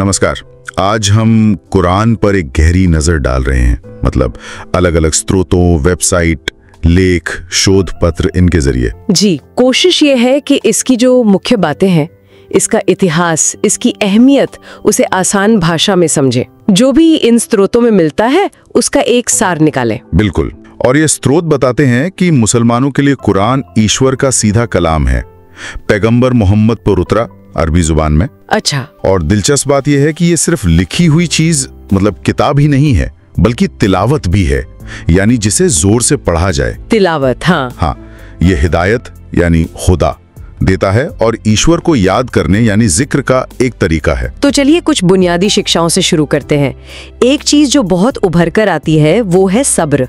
नमस्कार। आज हम कुरान पर एक गहरी नजर डाल रहे हैं, मतलब अलग अलग स्रोतों, वेबसाइट, लेख, शोध पत्र, इनके जरिए। जी, कोशिश ये है कि इसकी जो मुख्य बातें हैं, इसका इतिहास, इसकी अहमियत, उसे आसान भाषा में समझें। जो भी इन स्रोतों में मिलता है उसका एक सार निकालें। बिल्कुल। और ये स्रोत बताते हैं कि मुसलमानों के लिए कुरान ईश्वर का सीधा कलाम है, पैगंबर मोहम्मद पर उतरा, अरबी जुबान में। अच्छा। और दिलचस्प बात यह है कि ये सिर्फ लिखी हुई चीज, मतलब किताब ही नहीं है, बल्कि तिलावत भी है, यानी जिसे जोर से पढ़ा जाए। तिलावत, हाँ। ये हिदायत यानी खुदा देता है और ईश्वर को याद करने यानी जिक्र का एक तरीका है। तो चलिए कुछ बुनियादी शिक्षाओं से शुरू करते हैं। एक चीज जो बहुत उभर कर आती है वो है सब्र,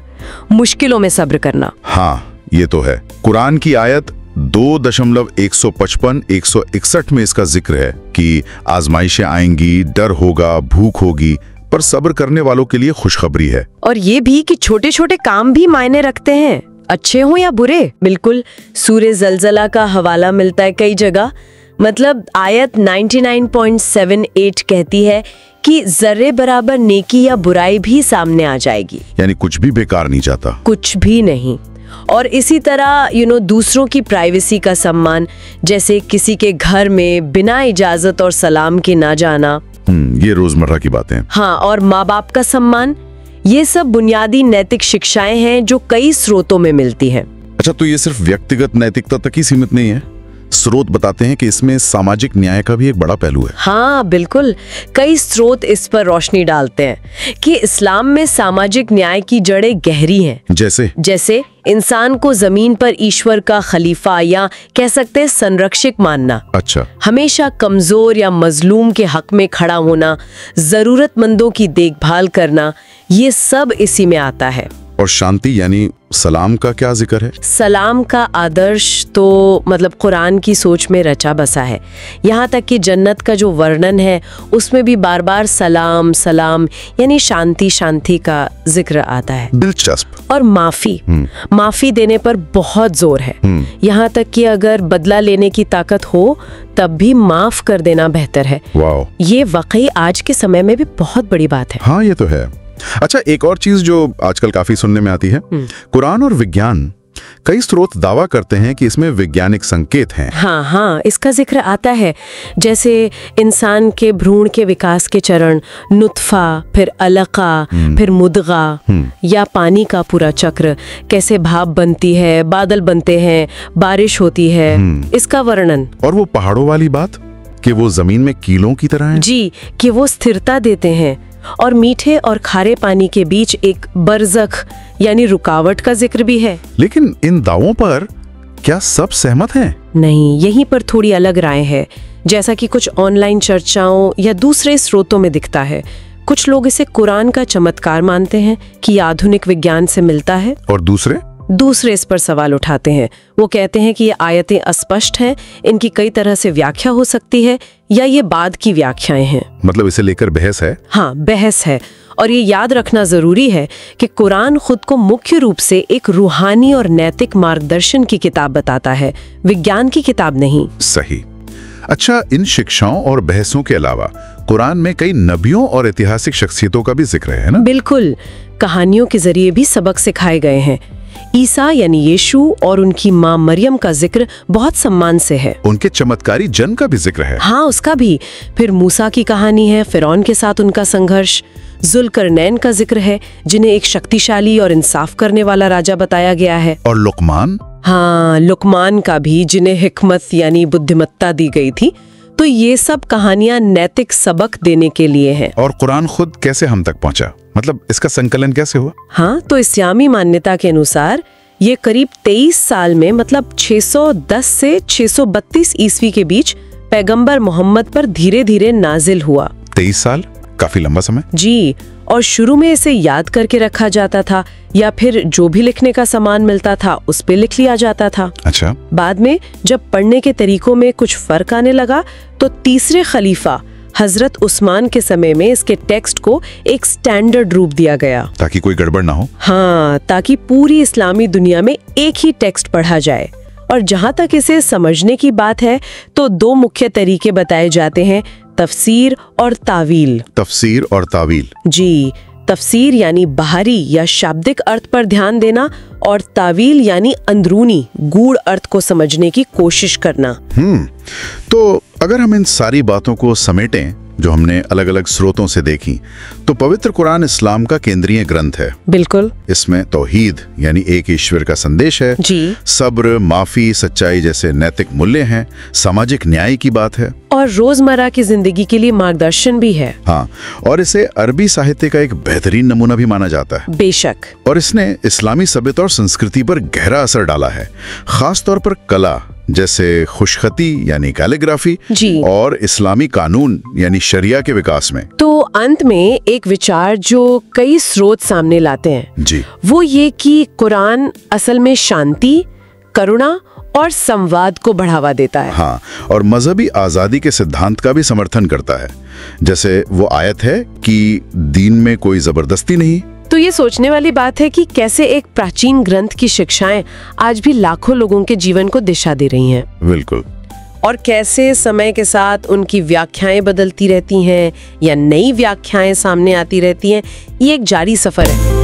मुश्किलों में सब्र करना। हाँ, ये तो है। कुरान की आयत 2.155-161 में इसका जिक्र है कि आजमाइशें आएंगी, डर होगा, भूख होगी, पर सब्र करने वालों के लिए खुशखबरी है। और ये भी कि छोटे छोटे काम भी मायने रखते हैं, अच्छे हो या बुरे। बिल्कुल, सूरह ज़लज़ला का हवाला मिलता है कई जगह। मतलब आयत 99.78 कहती है कि जर्रे बराबर नेकी या बुराई भी सामने आ जाएगी, यानी कुछ भी बेकार नहीं जाता, कुछ भी नहीं। और इसी तरह दूसरों की प्राइवेसी का सम्मान, जैसे किसी के घर में बिना इजाजत और सलाम के ना जाना, ये रोजमर्रा की बातें हैं। हाँ, और माँ बाप का सम्मान, ये सब बुनियादी नैतिक शिक्षाएं हैं जो कई स्रोतों में मिलती हैं। अच्छा, तो ये सिर्फ व्यक्तिगत नैतिकता तक ही सीमित नहीं है। स्रोत बताते हैं कि इसमें सामाजिक न्याय का भी एक बड़ा पहलू है। हाँ बिल्कुल, कई स्रोत इस पर रोशनी डालते हैं कि इस्लाम में सामाजिक न्याय की जड़ें गहरी हैं। जैसे इंसान को जमीन पर ईश्वर का खलीफा या कह सकते हैं संरक्षक मानना। अच्छा। हमेशा कमजोर या मजलूम के हक में खड़ा होना, जरूरतमंदों की देखभाल करना, ये सब इसी में आता है। और शांति यानी सलाम का क्या जिक्र है? सलाम का आदर्श तो मतलब कुरान की सोच में रचा बसा है। यहाँ तक कि जन्नत का जो वर्णन है उसमें भी बार बार सलाम सलाम यानी शांति शांति का जिक्र आता है। दिलचस्प। और माफी देने पर बहुत जोर है। यहाँ तक कि अगर बदला लेने की ताकत हो तब भी माफ कर देना बेहतर है। वाह, ये वाकई आज के समय में भी बहुत बड़ी बात है। हाँ, ये तो है। अच्छा, एक और चीज जो आजकल काफी सुनने में आती है, कुरान और विज्ञान। कई स्रोत दावा करते हैं कि इसमें वैज्ञानिक संकेत हैं। हाँ, इसका जिक्र आता है, जैसे इंसान के भ्रूण के विकास के चरण, नुत्फा, फिर अलका, फिर मुदगा, या पानी का पूरा चक्र, कैसे भाप बनती है, बादल बनते हैं, बारिश होती है, इसका वर्णन। और वो पहाड़ों वाली बात कि वो जमीन में कीलों की तरह हैं। जी, कि वो स्थिरता देते हैं। और मीठे और खारे पानी के बीच एक बरज़ख यानी रुकावट का जिक्र भी है। लेकिन इन दावों पर क्या सब सहमत हैं? नहीं, यहीं पर थोड़ी अलग राय है, जैसा कि कुछ ऑनलाइन चर्चाओं या दूसरे स्रोतों में दिखता है। कुछ लोग इसे कुरान का चमत्कार मानते हैं कि आधुनिक विज्ञान से मिलता है, और दूसरे इस पर सवाल उठाते हैं। वो कहते हैं कि ये आयतें अस्पष्ट हैं, इनकी कई तरह से व्याख्या हो सकती है या ये बाद की व्याख्याएं हैं। मतलब इसे लेकर बहस है। हाँ, बहस है। और ये याद रखना जरूरी है कि कुरान खुद को मुख्य रूप से एक रूहानी और नैतिक मार्गदर्शन की किताब बताता है, विज्ञान की किताब नहीं। सही। अच्छा, इन शिक्षाओं और बहसों के अलावा कुरान में कई नबियों और ऐतिहासिक शख्सियतों का भी जिक्र है ना? बिल्कुल, कहानियों के जरिए भी सबक सिखाए गए हैं। ईसा यानी यीशु और उनकी माँ मरियम का जिक्र बहुत सम्मान से है। उनके चमत्कारी जन्म का भी जिक्र है। हाँ, उसका भी। फिर मूसा की कहानी है, फिरौन के साथ उनका संघर्ष। जुल्करनैन का जिक्र है, जिन्हें एक शक्तिशाली और इंसाफ करने वाला राजा बताया गया है। और लुकमान? हाँ, लुकमान का भी, जिन्हें हिकमत यानी बुद्धिमत्ता दी गई थी। तो ये सब कहानियां नैतिक सबक देने के लिए हैं। और कुरान खुद कैसे हम तक पहुंचा, मतलब इसका संकलन कैसे हुआ? हाँ, तो इस्लामी मान्यता के अनुसार ये करीब 23 साल में, मतलब 610 से 632 ईस्वी के बीच पैगंबर मोहम्मद पर धीरे धीरे नाजिल हुआ। 23 साल, काफी लंबा समय। जी, और शुरू में इसे याद करके रखा जाता था या फिर जो भी लिखने का सामान मिलता था उस पे लिख लिया जाता था। अच्छा। बाद में जब पढ़ने के तरीकों में कुछ फर्क आने लगा तो तीसरे खलीफा हजरत उस्मान के समय में इसके टेक्स्ट को एक स्टैंडर्ड रूप दिया गया, ताकि कोई गड़बड़ ना हो। हाँ, ताकि पूरी इस्लामी दुनिया में एक ही टेक्स्ट पढ़ा जाए। और जहाँ तक इसे समझने की बात है तो दो मुख्य तरीके बताए जाते हैं, तफसीर और तावील। तफसीर और तावील। जी, तफसीर यानी बाहरी या शाब्दिक अर्थ पर ध्यान देना और तावील यानी अंदरूनी गूढ़ अर्थ को समझने की कोशिश करना। तो अगर हम इन सारी बातों को समेटें जो हमने अलग अलग स्रोतों से देखी, तो पवित्र कुरान इस्लाम का केंद्रीय ग्रंथ है। बिल्कुल। इसमें तौहीद यानी एक ईश्वर का संदेश है जी। सब्र, माफी, सच्चाई जैसे नैतिक मूल्य हैं, सामाजिक न्याय की बात है और रोजमर्रा की जिंदगी के लिए मार्गदर्शन भी है। हाँ, और इसे अरबी साहित्य का एक बेहतरीन नमूना भी माना जाता है। बेशक। और इसने इस्लामी सभ्यता और संस्कृति पर गहरा असर डाला है, खास तौर पर कला जैसे खुशखती यानी कैलीग्राफी जी। और इस्लामी कानून यानी शरिया के विकास में। तो अंत में एक विचार जो कई स्रोत सामने लाते हैं जी, वो ये कि कुरान असल में शांति, करुणा और संवाद को बढ़ावा देता है। हाँ, और मजहबी आजादी के सिद्धांत का भी समर्थन करता है। जैसे वो आयत है कि दीन में कोई जबरदस्ती नहीं। तो ये सोचने वाली बात है कि कैसे एक प्राचीन ग्रंथ की शिक्षाएं आज भी लाखों लोगों के जीवन को दिशा दे रही हैं। बिल्कुल। और कैसे समय के साथ उनकी व्याख्याएं बदलती रहती हैं या नई व्याख्याएं सामने आती रहती हैं, ये एक जारी सफर है।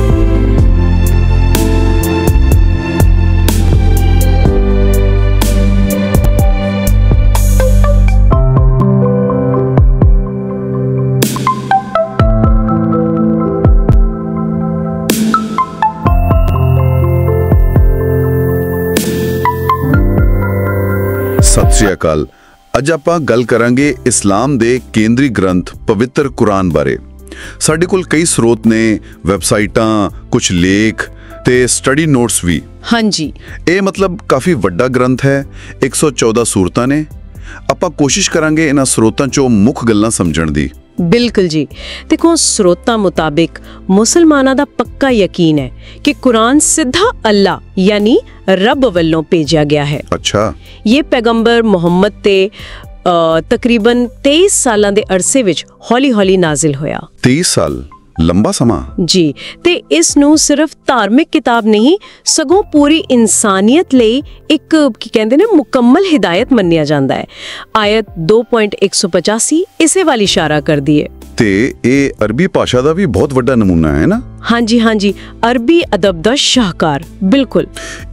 ਸਤਿ ਸ਼੍ਰੀ ਅਕਾਲ। ਅੱਜ ਆਪਾਂ ਗੱਲ ਕਰਾਂਗੇ ਇਸਲਾਮ ਦੇ ਕੇਂਦਰੀ ਗ੍ਰੰਥ ਪਵਿੱਤਰ ਕੁਰਾਨ ਬਾਰੇ। ਸਾਡੇ ਕੋਲ ਕਈ ਸਰੋਤ ਨੇ, ਵੈਬਸਾਈਟਾਂ, ਕੁਝ ਲੇਖ ਤੇ ਸਟੱਡੀ ਨੋਟਸ ਵੀ। ਹਾਂਜੀ, ਇਹ ਮਤਲਬ ਕਾਫੀ ਵੱਡਾ ਗ੍ਰੰਥ ਹੈ। 114 ਸੂਰਤਾਂ ਨੇ। ਆਪਾਂ ਕੋਸ਼ਿਸ਼ ਕਰਾਂਗੇ ਇਹਨਾਂ ਸਰੋਤਾਂ ਚੋਂ ਮੁੱਖ ਗੱਲਾਂ ਸਮਝਣ ਦੀ। ਬਿਲਕੁਲ ਜੀ। ਦੇਖੋ, ਸਰੋਤਾਂ ਮੁਤਾबिक ਮੁਸਲਮਾਨਾਂ ਦਾ ਪੱਕਾ ਯਕੀਨ ਹੈ ਕਿ ਕੁਰਾਨ ਸਿੱਧਾ ਅੱਲਾ ਯਾਨੀ ਰੱਬ ਵੱਲੋਂ ਭੇਜਿਆ ਗਿਆ ਹੈ। ਅੱਛਾ। ਇਹ ਪੈਗੰਬਰ ਮੁਹੰਮਦ ਤੇ ਤਕਰੀਬਨ 23 ਸਾਲਾਂ ਦੇ ਅਰਸੇ ਵਿੱਚ ਹੌਲੀ-ਹੌਲੀ ਨਾਜ਼ਿਲ ਹੋਇਆ। 23 ਸਾਲ ਲੰਬਾ ਸਮਾਂ ਜੀ। ਤੇ ਇਸ ਨੂੰ ਸਿਰਫ ਧਾਰਮਿਕ ਕਿਤਾਬ ਨਹੀਂ, ਸਗੋਂ ਪੂਰੀ ਇਨਸਾਨੀਅਤ ਲਈ ਇੱਕ ਕੀ ਕਹਿੰਦੇ ਨੇ ਮੁਕੰਮਲ ਹਿਦਾਇਤ ਮੰਨਿਆ ਜਾਂਦਾ ਹੈ। ਆਇਤ 2.185 ਇਸੇ ਵੱਲ ਇਸ਼ਾਰਾ ਕਰਦੀ ਹੈ। ਤੇ ਇਹ ਅਰਬੀ ਭਾਸ਼ਾ ਦਾ ਵੀ ਬਹੁਤ ਵੱਡਾ ਨਮੂਨਾ ਹੈ ਨਾ। ਹਾਂਜੀ ਹਾਂਜੀ, ਅਰਬੀ ਅਦਬ ਦਾ ਸ਼ਾਹਕਾਰ। ਬਿਲਕੁਲ।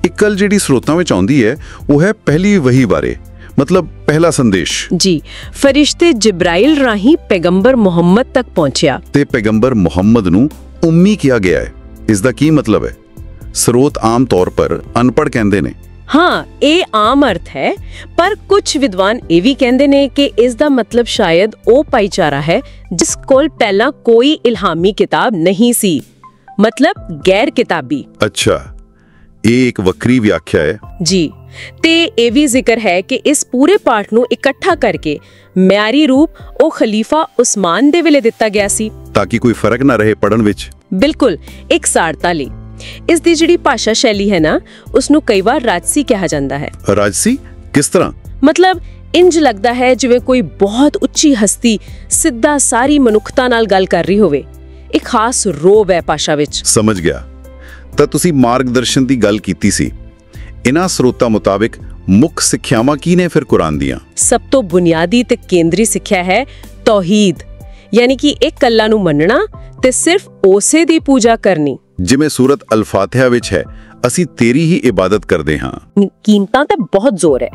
ਇੱਕ ਗੱਲ ਜਿਹੜੀ ਸਰੋਤਾਂ ਵਿੱਚ ਆਉਂਦੀ ਹੈ ਉਹ ਹੈ ਪਹਿਲੀ ਵਹੀ ਬਾਰੇ, मतलब पहला संदेश। जी, फरिश्ते जिब्राइल राही पैगंबर मुहम्मद तक पहुंचिया ते पैगंबर मुहम्मद नू उम्मी किया गया है। इसदा की मतलब है? स्रोत आम तौर पर अनपढ़ कहंदे ने। हाँ, ਇਹ ਆਮ ਅਰਥ ਹੈ, ਪਰ ਕੁਝ ਵਿਦਵਾਨ ਇਹ ਵੀ ਕਹਿੰਦੇ ਨੇ ਕਿ ਇਸ ਦਾ ਮਤਲਬ ਸ਼ਾਇਦ ਉਹ ਭਾਈਚਾਰਾ ਹੈ ਜਿਸ ਕੋਲ ਪਹਿਲਾਂ ਕੋਈ ਇਲਹਾਮੀ ਕਿਤਾਬ ਨਹੀਂ ਸੀ, मतलब गैर किताबी। अच्छा, ਇਹ ਇੱਕ ਵੱਖਰੀ ਵਿਆਖਿਆ ਹੈ। ਜੀ। ਤੇ ਇਹ ਵੀ ਜ਼ਿਕਰ ਹੈ ਕਿ ਇਸ ਪੂਰੇ ਪਾਠ ਨੂੰ ਇਕੱਠਾ ਕਰਕੇ ਮਿਆਰੀ ਰੂਪ ਉਹ ਖਲੀਫਾ ਉਸਮਾਨ ਦੇ ਵੇਲੇ ਦਿੱਤਾ ਗਿਆ ਸੀ, ਤਾਂ ਕਿ ਕੋਈ ਫਰਕ ਨਾ ਰਹੇ ਪੜਨ ਵਿੱਚ। ਬਿਲਕੁਲ, ਇੱਕ ਸਾਰਤਾ ਲਈ। ਇਸ ਦੀ ਜਿਹੜੀ ਭਾਸ਼ਾ ਸ਼ੈਲੀ ਹੈ ਨਾ, ਉਸ ਨੂੰ ਕਈ ਵਾਰ ਰਾਜਸੀ ਕਿਹਾ ਜਾਂਦਾ ਹੈ। ਰਾਜਸੀ ਕਿਸ ਤਰ੍ਹਾਂ? ਮਤਲਬ ਇੰਜ ਲੱਗਦਾ ਹੈ ਜਿਵੇਂ ਕੋਈ ਬਹੁਤ ਉੱਚੀ ਹਸਤੀ ਸਿੱਧਾ ਸਾਰੀ ਮਨੁੱਖਤਾ ਨਾਲ ਗੱਲ ਕਰ ਰਹੀ ਹੋਵੇ। ਇੱਕ ਖਾਸ ਰੋਬ ਹੈ ਭਾਸ਼ਾ ਵਿੱਚ। ਸਮਝ ਗਿਆ। ਤਾਂ ਤੁਸੀਂ ਮਾਰਗਦਰਸ਼ਨ ਦੀ ਗੱਲ ਕੀਤੀ ਸੀ। ਇਹਨਾਂ ਸਰੋਤਾਂ ਮੁਤਾबिक ਮੁੱਖ ਸਿੱਖਿਆਵਾਂ ਕੀ ਨੇ ਫਿਰ ਕੁਰਾਨ ਦੀਆਂ? ਸਭ ਤੋਂ ਬੁਨਿਆਦੀ ਤੇ ਕੇਂਦਰੀ ਸਿੱਖਿਆ ਹੈ ਤੌਹੀਦ, ਯਾਨੀ ਕਿ ਇੱਕ ਅੱਲਾ ਨੂੰ ਮੰਨਣਾ ਤੇ ਸਿਰਫ ਉਸੇ ਦੀ ਪੂਜਾ ਕਰਨੀ। ਜਿਵੇਂ ਸੂਰਤ ਅਲ-ਫਾਤਿਹਾ ਵਿੱਚ ਹੈ, ਅਸੀਂ ਤੇਰੀ ਹੀ ਇਬਾਦਤ ਕਰਦੇ ਹਾਂ। ਕੀਮਤਾਂ ਤੇ ਬਹੁਤ ਜ਼ੋਰ ਹੈ।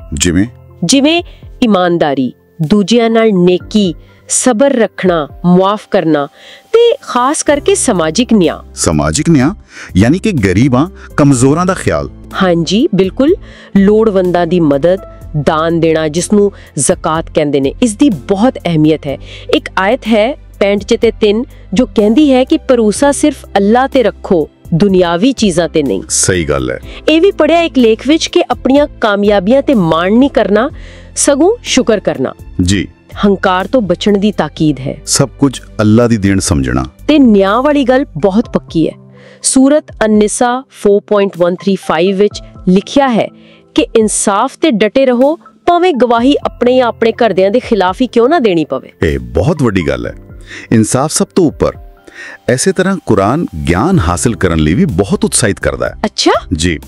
ਜਿਵੇਂ ਇਮਾਨਦਾਰੀ, ਦੂਜਿਆਂ ਨਾਲ ਨੇਕੀ, ਸਬਰ ਰੱਖਣਾ, ਮੁਆਫ ਕਰਨਾ ਤੇ ਖਾਸ ਕਰਕੇ ਸਮਾਜਿਕ ਨਿਆਂ। ਸਮਾਜਿਕ ਨਿਆਂ ਯਾਨੀ ਕਿ ਗਰੀਬਾਂ, ਕਮਜ਼ੋਰਾਂ ਦਾ ਖਿਆਲ। ਹਾਂਜੀ, ਬਿਲਕੁਲ। ਲੋੜਵੰਦਾਂ ਦੀ ਮਦਦ, ਦਾਨ ਦੇਣਾ, ਜਿਸ ਨੂੰ ਜ਼ਕਾਤ ਕਹਿੰਦੇ ਨੇ, ਇਸ ਦੀ ਬਹੁਤ ਅਹਿਮੀਅਤ ਹੈ। ਇੱਕ ਆਇਤ ਹੈ 65-3 ਜੋ ਕਹਿੰਦੀ ਹੈ ਕਿ ਭਰੋਸਾ ਸਿਰਫ ਅੱਲਾ ਤੇ ਰੱਖੋ, ਦੁਨਿਆਵੀ ਚੀਜ਼ਾਂ ਤੇ ਨਹੀਂ। ਸਹੀ ਗੱਲ ਹੈ। ਇਹ ਵੀ ਪੜਿਆ ਇੱਕ ਲੇਖ ਵਿੱਚ ਕਿ ਆਪਣੀਆਂ ਕਾਮਯਾਬੀਆਂ ਤੇ ਮਾਣ ਨਹੀਂ ਕਰਨਾ, ਸਗੋਂ ਸ਼ੁਕਰ ਕਰਨਾ। ਜੀ। ਹੰਕਾਰ ਤੋਂ ਬਚਣ ਦੀ ਤਾਕੀਦ ਹੈ। ਸਭ ਕੁਝ ਅੱਲਾ ਦੀ ਦੇਣ ਸਮਝਣਾ। ਤੇ ਨਿਆਂ ਵਾਲੀ ਗੱਲ ਬਹੁਤ ਪੱਕੀ ਹੈ। ਸੂਰਤ ਅਨ-ਨਿਸਾ 4.135 ਵਿੱਚ ਲਿਖਿਆ ਹੈ ਕਿ ਇਨਸਾਫ ਤੇ ਡਟੇ ਰਹੋ, ਭਾਵੇਂ ਗਵਾਹੀ ਆਪਣੇ ਘਰਦਿਆਂ ਦੇ ਖਿਲਾਫ ਹੀ ਕਿਉਂ ਨਾ ਦੇਣੀ ਪਵੇ। ਇਹ ਬਹੁਤ ਵੱਡੀ ਗੱਲ ਹੈ। ਇਨਸਾਫ ਸਭ ਤੋਂ ਉੱਪਰ। ਐਸੇ ਤਰ੍ਹਾਂ ਕੁਰਾਨ ਗਿਆਨ ਹਾਸਲ ਕਰਨ ਲਈ ਵੀ ਬਹੁਤ ਉਤਸ਼ਾਹਿਤ ਕਰਦਾ ਹੈ। ਅੱਛਾ ਜੀ,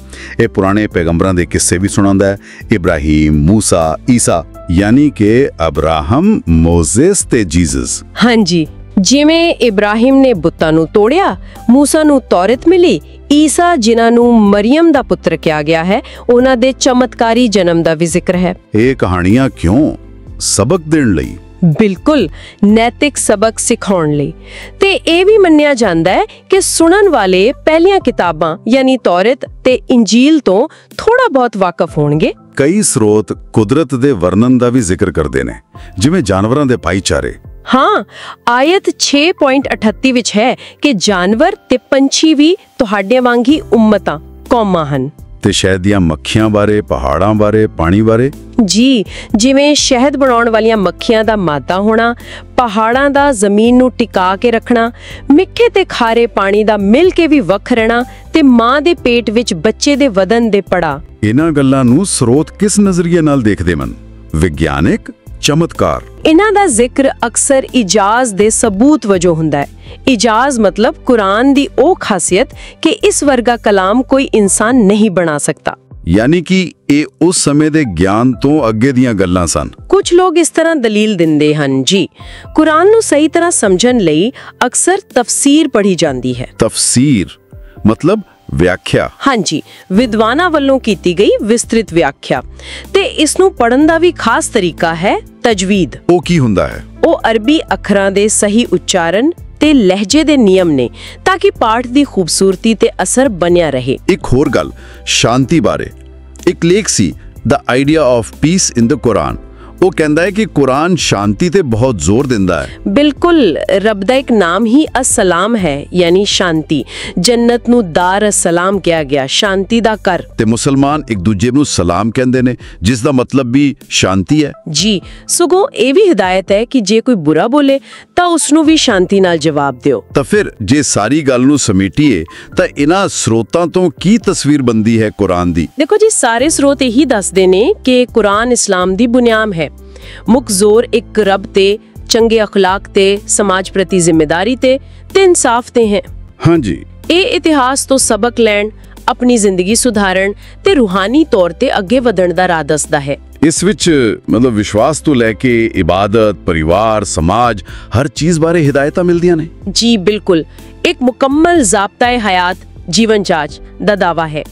ਇਹ ਪੁਰਾਣੇ ਪੈਗੰਬਰਾਂ ਦੇ ਕਿੱਸੇ ਵੀ ਸੁਣਾਉਂਦਾ ਹੈ। ਇਬਰਾਹੀਮ, ਮੂਸਾ, ਈਸਾ, ਯਾਨੀ ਕਿ ਅਬਰਾਹਮ, ਮੋਜ਼ੇਸ ਤੇ ਜੀਸਸ। ਹਾਂਜੀ, ਜਿਵੇਂ ਇਬਰਾਹਿਮ ਨੇ ਬੁੱਤਾਂ ਨੂੰ ਤੋੜਿਆ, ਮੂਸਾ ਨੂੰ ਤੌਰਤ ਮਿਲੀ, ਈਸਾ ਜਿਨ੍ਹਾਂ ਨੂੰ ਮਰੀਮ ਦਾ ਪੁੱਤਰ ਕਿਹਾ ਗਿਆ ਹੈ, ਉਹਨਾਂ ਦੇ ਚਮਤਕਾਰੀ ਜਨਮ ਦਾ ਵੀ ਜ਼ਿਕਰ ਹੈ। ਇਹ ਕਹਾਣੀਆਂ ਕਿਉਂ? ਸਬਕ ਦੇਣ ਲਈ। ਬਿਲਕੁਲ, ਨੈਤਿਕ ਸਬਕ ਸਿਖਾਉਣ ਲਈ। ਤੇ ਇਹ ਵੀ ਮੰਨਿਆ ਜਾਂਦਾ ਹੈ ਕਿ ਸੁਣਨ ਵਾਲੇ ਪਹਿਲੀਆਂ ਕਿਤਾਬਾਂ ਯਾਨੀ ਤੌਰਤ ਤੇ ਇੰਜੀਲ ਤੋਂ ਥੋੜਾ ਬਹੁਤ ਵਾਕਿਫ ਹੋਣਗੇ। ਕਈ ਸਰੋਤ ਕੁਦਰਤ ਦੇ ਵਰਣਨ ਦਾ ਵੀ ਜ਼ਿਕਰ ਕਰਦੇ ਨੇ, ਜਿਵੇਂ ਜਾਨਵਰਾਂ ਦੇ ਭਾਈਚਾਰੇ। ਹਾਂ, ਆਇਤ 6.38 ਵਿੱਚ ਹੈ ਕਿ ਜਾਨਵਰ ਤੇ ਪੰਛੀ ਵੀ ਤੁਹਾਡੇ ਵਾਂਗ ਹੀ ਉਮਤਾਂ, ਕੌਮਾਂ ਹਨ। ਤੇ ਸ਼ਹਿਦ ਦੀਆਂ ਮੱਖੀਆਂ ਬਾਰੇ, ਪਹਾੜਾਂ ਬਾਰੇ, ਪਾਣੀ ਬਾਰੇ। ਜੀ, ਜਿਵੇਂ ਸ਼ਹਿਦ ਬਣਾਉਣ ਵਾਲੀਆਂ ਮੱਖੀਆਂ ਦਾ ਮਾਦਾ ਹੋਣਾ, ਪਹਾੜਾਂ ਦਾ ਜ਼ਮੀਨ ਨੂੰ ਟਿਕਾ ਕੇ ਰੱਖਣਾ, ਮਿੱਠੇ ਤੇ ਖਾਰੇ ਪਾਣੀ ਦਾ ਮਿਲ ਕੇ ਵੀ ਵੱਖ ਰਹਿਣਾ ਤੇ ਮਾਂ ਦੇ ਪੇਟ ਵਿੱਚ ਬੱਚੇ ਦੇ ਵਧਣ ਦੇ ਪੜਾ। ਇਹਨਾਂ ਗੱਲਾਂ ਨੂੰ ਸਰੋਤ ਕਿਸ ਨਜ਼ਰੀਏ ਨਾਲ ਦੇਖਦੇ ਹਨ? ਵਿਗਿਆਨਿਕ, ਚਮਤਕਾਰ? ਇਹਨਾਂ ਦਾ ਜ਼ਿਕਰ ਅਕਸਰ ਇਜਾਜ਼ ਦੇ ਸਬੂਤ ਵਜੋਂ ਹੁੰਦਾ ਹੈ। ਇਜਾਜ਼ ਮਤਲਬ ਕੁਰਾਨ ਦੀ ਉਹ ਖਾਸੀਅਤ ਕਿ ਇਸ ਵਰਗਾ ਕਲਾਮ ਕੋਈ ਇਨਸਾਨ ਨਹੀਂ ਬਣਾ ਸਕਦਾ। ਯਾਨੀ ਕਿ ਇਹ ਉਸ ਸਮੇਂ ਦੇ ਗਿਆਨ ਤੋਂ ਅੱਗੇ ਦੀਆਂ ਗੱਲਾਂ ਸਨ। ਕੁਝ ਲੋਕ ਇਸ ਤਰ੍ਹਾਂ ਦਲੀਲ ਦਿੰਦੇ ਹਨ। ਜੀ, ਕੁਰਾਨ ਨੂੰ ਸਹੀ ਤਰ੍ਹਾਂ ਸਮਝਣ ਲਈ ਅਕਸਰ ਤਫਸੀਰ ਪੜ੍ਹੀ ਜਾਂਦੀ ਹੈ। ਤਫਸੀਰ ਮਤਲਬ ਵਿਆਖਿਆ? ਹਾਂਜੀ, ਵਿਦਵਾਨਾਂ ਵੱਲੋਂ ਕੀਤੀ ਗਈ ਵਿਸਤ੍ਰਿਤ ਵਿਆਖਿਆ। ਤੇ ਇਸ ਨੂੰ ਪੜ੍ਹਨ ਦਾ ਵੀ ਖਾਸ ਤਰੀਕਾ ਹੈ ਤਜਵੀਦ। ਉਹ ਕੀ ਹੁੰਦਾ ਹੈ? ਉਹ ਅਰਬੀ ਅੱਖਰਾਂ ਦੇ ਸਹੀ ਉਚਾਰਨ ਤੇ ਲਹਿਜੇ ਦੇ ਨਿਯਮ ਨੇ ਤਾਂ ਕਿ ਪਾਠ ਦੀ ਖੂਬਸੂਰਤੀ ਤੇ ਅਸਰ ਬਣਿਆ ਰਹੇ। ਇੱਕ ਹੋਰ ਗੱਲ, ਸ਼ਾਂਤੀ ਬਾਰੇ। ਇੱਕ ਲੇਖ ਸੀ ਦ ਆਈਡੀਆ ਆਫ ਪੀਸ ਇਨ ਦ ਕੁਰਾਨ। ਉਹ ਕਹਿੰਦਾ ਹੈ ਕਿ ਕੁਰਾਨ ਸ਼ਾਂਤੀ ਤੇ ਬਹੁਤ ਜ਼ੋਰ ਦਿੰਦਾ ਹੈ। ਬਿਲਕੁਲ, ਰੱਬ ਦਾ ਇੱਕ ਨਾਮ ਹੀ ਅਸਲਾਮ ਹੈ, ਯਾਨੀ ਸ਼ਾਂਤੀ। ਜੰਨਤ ਨੂੰ ਦਾਰ ਅਸਲਾਮ ਕਿਹਾ ਗਿਆ, ਸ਼ਾਂਤੀ ਦਾ ਘਰ। ਤੇ ਮੁਸਲਮਾਨ ਇੱਕ ਦੂਜੇ ਨੂੰ ਸਲਾਮ ਕਹਿੰਦੇ ਨੇ, ਜਿਸ ਦਾ ਮਤਲਬ ਵੀ ਸ਼ਾਂਤੀ ਹੈ। ਜੀ, ਸਗੋਂ ਇਹ ਵੀ ਹਿਦਾਇਤ ਹੈ ਕਿ ਜੇ ਕੋਈ ਬੁਰਾ ਬੋਲੇ ਤਾਂ ਉਸ ਨੂੰ ਵੀ ਸ਼ਾਂਤੀ ਨਾਲ ਜਵਾਬ ਦਿਓ। ਤਾਂ ਫਿਰ ਜੇ ਸਾਰੀ ਗੱਲ ਨੂੰ ਸਮੇਟੀਏ ਤਾਂ ਇਹਨਾਂ ਸਰੋਤਾਂ ਤੋਂ ਕੀ ਤਸਵੀਰ ਬਣਦੀ ਹੈ ਕੁਰਾਨ ਦੀ? ਦੇਖੋ ਜੀ, ਸਾਰੇ ਸਰੋਤ ਇਹੀ ਦੱਸਦੇ ਨੇ ਕਿ ਕੁਰਾਨ ਇਸਲਾਮ ਦੀ ਬੁਨਿਆਦ ਹੈ। ਮੁੱਖ ਜ਼ੋਰ ਇੱਕ ਰੱਬ ਤੇ, ਚੰਗੇ ਅਖਲਾਕ ਤੇ, ਸਮਾਜ ਪ੍ਰਤੀ ਜ਼ਿੰਮੇਦਾਰੀ ਤੇ ਇਨਸਾਫ ਤੇ ਹੈ। ਹਾਂਜੀ, ਇਹ ਇਤਿਹਾਸ ਤੋਂ ਸਬਕ ਲੈਣ, ਆਪਣੀ ਜ਼ਿੰਦਗੀ ਸੁਧਾਰਨ ਤੇ ਰੂਹਾਨੀ ਤੌਰ ਤੇ ਅੱਗੇ ਵਧਣ ਦਾ ਰਾਹ ਦੱਸਦਾ ਹੈ। ਇਸ ਵਿੱਚ ਮਤਲਬ ਵਿਸ਼ਵਾਸ ਤੋਂ ਲੈ ਕੇ ਇਬਾਦਤ, ਪਰਿਵਾਰ, ਸਮਾਜ, ਹਰ ਚੀਜ਼ ਬਾਰੇ ਹਿਦਾਇਤਾਂ ਮਿਲਦੀਆਂ ਨੇ। ਜੀ ਬਿਲਕੁਲ, ਇੱਕ ਮੁਕੰਮਲ ਜ਼ਾਬਤਾ ਹਯਾਤ, ਜੀਵਨ ਜਾਂਚ ਦਾ ਦਾਵਾ ਹੈ।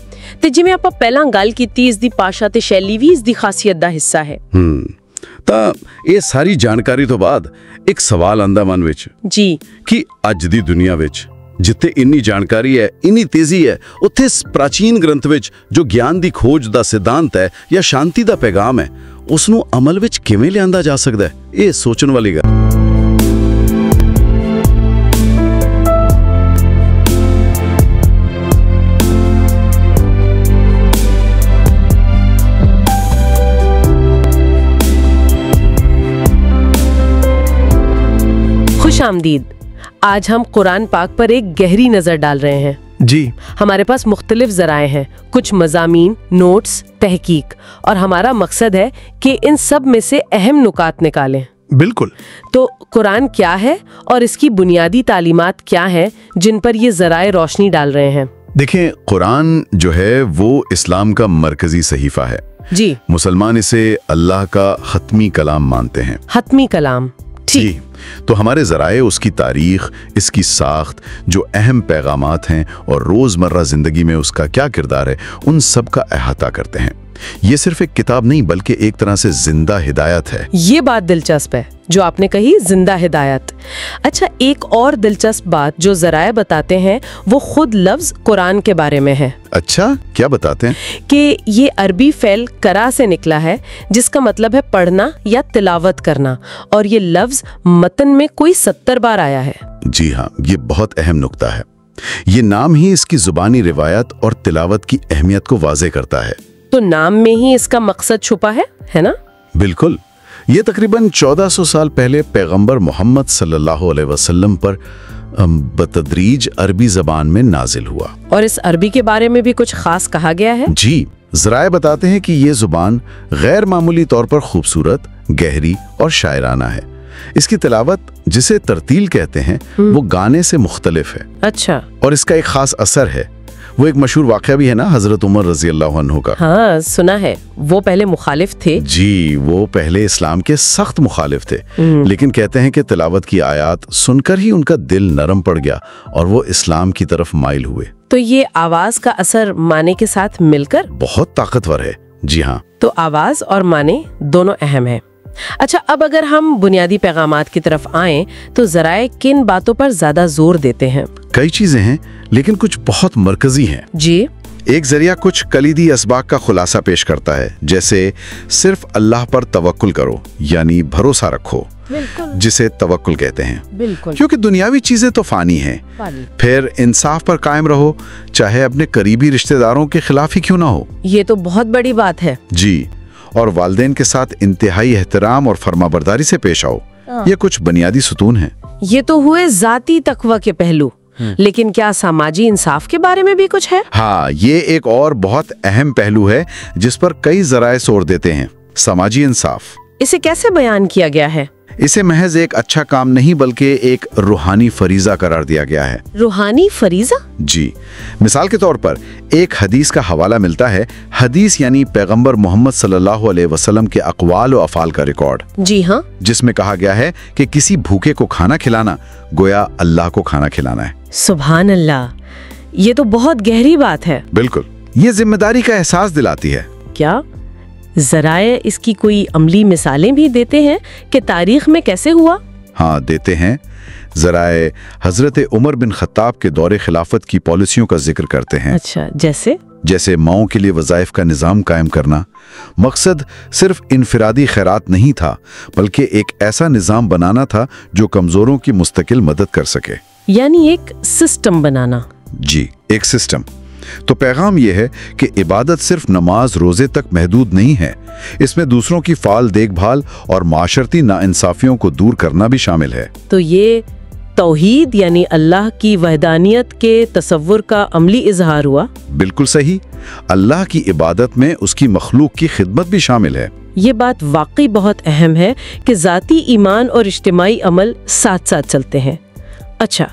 ਤੇ ਜਿਵੇਂ ਆਪਾਂ ਪਹਿਲਾਂ ਗੱਲ ਕੀਤੀ, ਇਸ ਦੀ ਭਾਸ਼ਾ ਤੇ ਸ਼ੈਲੀ ਵੀ ਇਸ ਦੀ ਖਾਸੀਅਤ ਦਾ ਹਿੱਸਾ ਹੈ। ਤਾਂ ਇਹ ਸਾਰੀ ਜਾਣਕਾਰੀ ਤੋਂ ਬਾਅਦ ਇੱਕ ਸਵਾਲ ਆਂਦਾ ਮਨ ਵਿੱਚ ਜੀ, ਕਿ ਅੱਜ ਦੀ ਦੁਨੀਆ ਵਿੱਚ ਜਿੱਥੇ ਇੰਨੀ ਜਾਣਕਾਰੀ ਹੈ, ਇੰਨੀ ਤੇਜ਼ੀ ਹੈ, ਉੱਥੇ ਪ੍ਰਾਚੀਨ ਗ੍ਰੰਥ ਵਿੱਚ ਜੋ ਗਿਆਨ ਦੀ ਖੋਜ ਦਾ ਸਿਧਾਂਤ ਹੈ ਜਾਂ ਸ਼ਾਂਤੀ ਦਾ ਪੈਗਾਮ ਹੈ, ਉਸ ਨੂੰ ਅਮਲ ਵਿੱਚ ਕਿਵੇਂ ਲਿਆਂਦਾ ਜਾ ਸਕਦਾ ਹੈ? ਇਹ ਸੋਚਣ ਵਾਲੀ ਗੱਲ। खुशामदीद। आज हम कुरान पाक पर एक गहरी नज़र डाल रहे हैं। जी, हमारे पास मुख्तलिफ ज़राए हैं, कुछ मज़ामीन, नोट्स, तहकीक, और हमारा मकसद है कि इन सब में से अहम नुकात निकालें। बिल्कुल। तो कुरान क्या है और इसकी बुनियादी तालीमात क्या हैं जिन पर ये ज़राए रोशनी डाल रहे हैं? देखें, कुरान जो है वो इस्लाम का मरकजी सहीफा है। जी, मुसलमान इसे अल्लाह का हतमी कलाम मानते हैं। हतमी कलाम, जी, तो हमारे ज़राए उसकी तारीख, इसकी साख्त, जो अहम पैगामात हैं और रोज़मर्रा ज़िंदगी में उसका क्या किरदार है, उन सब का अहाता करते हैं। ये सिर्फ एक किताब नहीं बल्कि एक तरह से जिंदा हिदायत है। ये बात दिलचस्प है जो आपने कही, जिंदा हिदायत। अच्छा, एक और दिलचस्प बात जो ज़राए बताते हैं वो खुद लफ्ज़ कुरान के बारे में है। अच्छा, क्या बताते हैं? कि ये अरबी फ़ेल करा से निकला है, जिसका मतलब है पढ़ना या तिलावत करना, और ये लफ्ज़ मतन में कोई 70 बार आया है। जी हाँ, ये बहुत अहम नुक्ता है। ये नाम ही इसकी जुबानी रिवायत और तिलावत की अहमियत को वाज़े करता है। तो नाम में ही इसका मकसद छुपा है ना? बिल्कुल। ये तकरीबन 1400 साल पहले पैगंबर मोहम्मद सल्लल्लाहु अलैहि वसल्लम पर बतदरीज अरबी ज़बान में नाजिल हुआ। और इस अरबी के बारे में भी कुछ खास कहा गया है? जी, ज़राए बताते हैं कि ये ज़ुबान गैर मामूली तौर पर खूबसूरत, गहरी और शायराना है। इसकी तिलावत, जिसे तरतील कहते हैं, वो गाने से मुख्तलिफ है। अच्छा। और इसका एक खास असर है। वो एक मशहूर वाक़या भी है ना, हजरत उमर रजी अल्लाह अन्हु का। हाँ, सुना है। वो पहले मुखालिफ थे। जी, वो पहले इस्लाम के सख्त मुखालिफ थे, लेकिन कहते हैं कि तिलावत की आयत सुनकर ही उनका दिल नरम पड़ गया और वो इस्लाम की तरफ माइल हुए। तो ये आवाज का असर माने के साथ मिलकर बहुत ताकतवर है। जी हाँ। तो आवाज और माने दोनों अहम है। अच्छा, अब अगर हम बुनियादी पैगामात की तरफ आएं, तो ज़राए किन बातों पर ज्यादा जोर देते हैं? कई चीजें हैं, लेकिन कुछ बहुत मरकजी हैं। जी। एक जरिया कुछ कलीदी असबाक का खुलासा पेश करता है, जैसे सिर्फ अल्लाह पर तवक्कुल करो, यानी भरोसा रखो, जिसे तवक्कुल कहते हैं। बिल्कुल। क्योंकि दुनियावी चीजें तो फानी हैं। फिर इंसाफ पर कायम रहो, चाहे अपने करीबी रिश्तेदारों के खिलाफ ही क्यों ना हो। ये तो बहुत बड़ी बात है। जी। और वालिदैन के साथ इंतहाई एहतराम और फरमाबरदारी से पेश आओ। ये कुछ बुनियादी सुतून हैं। ये तो हुए जाती तकवा के पहलू, लेकिन क्या सामाजी इंसाफ के बारे में भी कुछ है? हाँ, ये एक और बहुत अहम पहलू है जिस पर कई जराए जोर देते हैं, समाजी इंसाफ। इसे कैसे बयान किया गया है? इसे महज एक अच्छा काम नहीं, बल्कि एक रूहानी फरीजा करार दिया गया है। रूहानी फरीजा? जी। मिसाल के तौर पर एक हदीस का हवाला मिलता है। हदीस यानी पैगंबर मोहम्मद सल्लल्लाहु अलैहि वसल्लम के अक़वाल और अफ़ाल का रिकॉर्ड। जी हाँ। जिसमें कहा गया है कि किसी भूखे को खाना खिलाना गोया अल्लाह को खाना खिलाना है। सुभान अल्लाह, ये तो बहुत गहरी बात है। बिल्कुल, ये जिम्मेदारी का एहसास दिलाती है। क्या ज़राए इसकी कोई अमली मिसालें भी देते हैं कि तारीख में कैसे हुआ? हाँ, देते हैं। ज़राए हजरत उमर बिन खत्ताब के दौरे खिलाफत की पॉलिसियों का जिक्र करते हैं। अच्छा, जैसे माओं के लिए वज़ाइफ का निज़ाम कायम करना। मकसद सिर्फ इनफरादी खैरात नहीं था, बल्कि एक ऐसा निज़ाम बनाना था जो कमज़ोरों की मुस्तकिल मदद कर सके, यानी एक सिस्टम बनाना। जी, एक सिस्टम। तो पैगाम यह है कि इबादत सिर्फ नमाज रोजे तक महदूद नहीं है, इसमें दूसरों की फाल देखभाल और माशरती नाइंसाफियों को दूर करना भी शामिल है। तो ये तौहीद यानी अल्लाह की वहदानियत के तसव्वुर का अमली इजहार हुआ। बिल्कुल सही। अल्लाह की इबादत में उसकी मखलूक की खिदमत भी शामिल है। ये बात वाकई बहुत अहम है कि ज़ाती ईमान और इज्तिमाई अमल साथ साथ चलते हैं। अच्छा,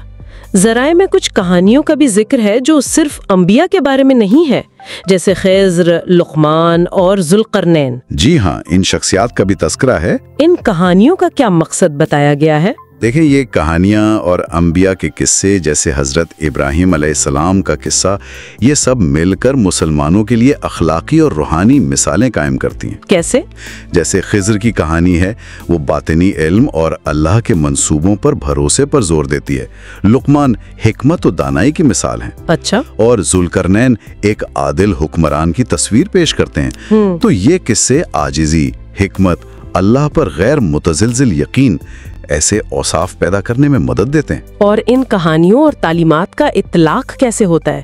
ज़राए में कुछ कहानियों का भी जिक्र है जो सिर्फ अंबिया के बारे में नहीं है, जैसे खिज़्र, लुक़मान और ज़ुल्क़रनैन। जी हाँ, इन शख्सियात का भी तस्करा है। इन कहानियों का क्या मकसद बताया गया है? देखें, ये कहानियाँ और अंबिया के किस्से, जैसे हज़रत इब्राहीम अलैहिस्सलाम का किस्सा, ये सब मिलकर मुसलमानों के लिए अखलाकी और रूहानी मिसालें कायम करती हैं। कैसे? जैसे खिज़्र की कहानी है, वो बातिनी इल्म और अल्लाह के मंसूबों पर भरोसे पर जोर देती है। लुक़मान हिकमत और दानाई की मिसाल है। अच्छा। और ज़ुल्क़रनैन एक आदिल हुक्मरान की तस्वीर पेश करते हैं। तो ये किस्से आजिज़ी, हिकमत, अल्लाह पर गैर मुतज़िलज़िल यकीन ऐसे औसाफ पैदा करने में मदद देते हैं। और इन कहानियों और तालीमात का इतलाक कैसे होता है?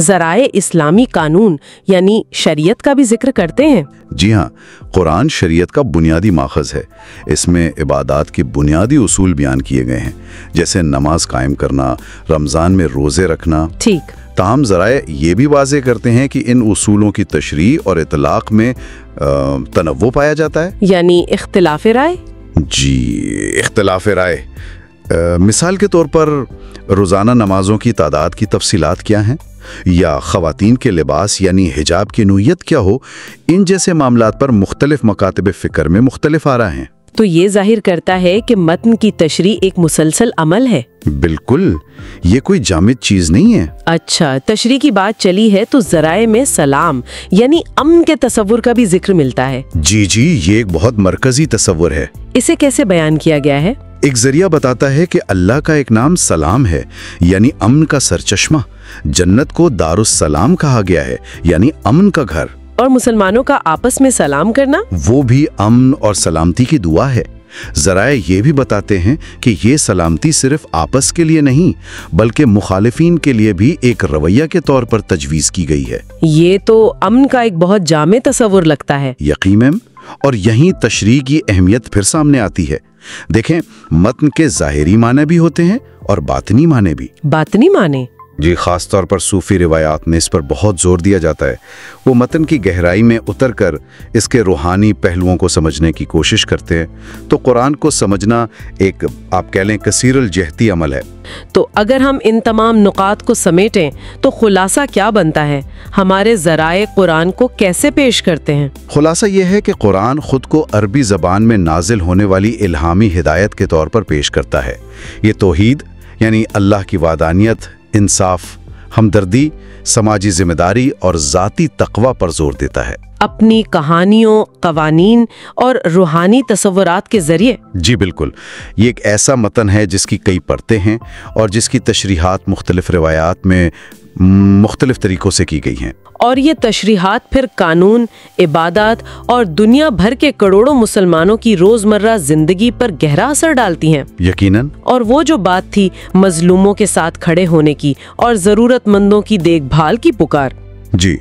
ज़राए इस्लामी कानून यानी शरीयत का भी जिक्र करते हैं। जी हाँ, कुरान शरीयत का बुनियादी माखज़ है। इसमें इबादात के बुनियादी उसूल बयान किए गए हैं, जैसे नमाज कायम करना, रमज़ान में रोज़े रखना। ठीक। ताहम ज़राए ये भी वाज़े करते हैं कि इन उसूलों की तशरीह और इतलाक में तनव्वुर पाया जाता है, यानी इख्तिलाफ राय। जी, इख्तिलाफ राय। मिसाल के तौर पर रोज़ाना नमाजों की तादाद की तफसीलात क्या हैं, या ख़वातीन के लिबास यानी हिजाब की नौइयत क्या हो, इन जैसे मामलात पर मुख्तलिफ मकातिब फ़िक्र में मुख्तलिफ आ रहे हैं। तो ये जाहिर करता है कि मतन की तशरीह एक मुसलसल अमल है। बिल्कुल, ये कोई जामिद चीज़ नहीं है। अच्छा, तशरीह की बात चली है तो ज़राए में सलाम यानी अमन के तसव्वुर का भी जिक्र मिलता है। जी, ये एक बहुत मरकजी तसव्वुर है। इसे कैसे बयान किया गया है? एक जरिया बताता है कि अल्लाह का एक नाम सलाम है, यानी अमन का सरचश्मा। जन्नत को दारुस्सलाम कहा गया है, यानी अमन का घर। और मुसलमानों का आपस में सलाम करना, वो भी अमन और सलामती की दुआ है। ज़राए ये भी बताते हैं कि ये सलामती सिर्फ आपस के लिए नहीं, बल्कि मुखालिफिन के लिए भी एक रवैया के तौर पर तजवीज़ की गई है। ये तो अमन का एक बहुत जामे तस्वुर लगता है। यकीनन। और यहीं तशरीह की अहमियत फिर सामने आती है। देखें, मतन के ज़ाहिरी माने भी होते हैं और बातनी माने भी। बातनी माने? जी, खास तौर पर सूफी रिवायात में इस पर बहुत जोर दिया जाता है। वो मतन की गहराई में उतरकर इसके रूहानी पहलुओं को समझने की कोशिश करते हैं। तो कुरान को समझना एक, आप कह लें, कसीरुल जहती अमल है। तो अगर हम इन तमाम नुकात को समेटें तो खुलासा क्या बनता है? हमारे ज़राए कुरान को कैसे पेश करते हैं? खुलासा यह है कि कुरान खुद को अरबी ज़बान में नाजिल होने वाली इल्हामी हिदायत के तौर पर पेश करता है। ये तौहीद यानी अल्लाह की वादानियत, इंसाफ, हमदर्दी, समाजी जिम्मेदारी और ज़ाती तक़वा पर जोर देता है। अपनी कहानियों, कवानीन और रूहानी तसव्वुरात के जरिए। जी बिल्कुल, ये एक ऐसा मतन है जिसकी कई परतें हैं और जिसकी तशरीहात मुख्तलिफ रिवायात में मुख्तलिफ तरीक़ों से की गई हैं। और ये तशरीहात फिर कानून, इबादत और दुनिया भर के करोड़ों मुसलमानों की रोज़मर्रा ज़िंदगी पर गहरा असर डालती हैं। यकीनन। और वो जो बात थी मजलूमों के साथ खड़े होने की और ज़रूरतमंदों की देखभाल की पुकार, जी,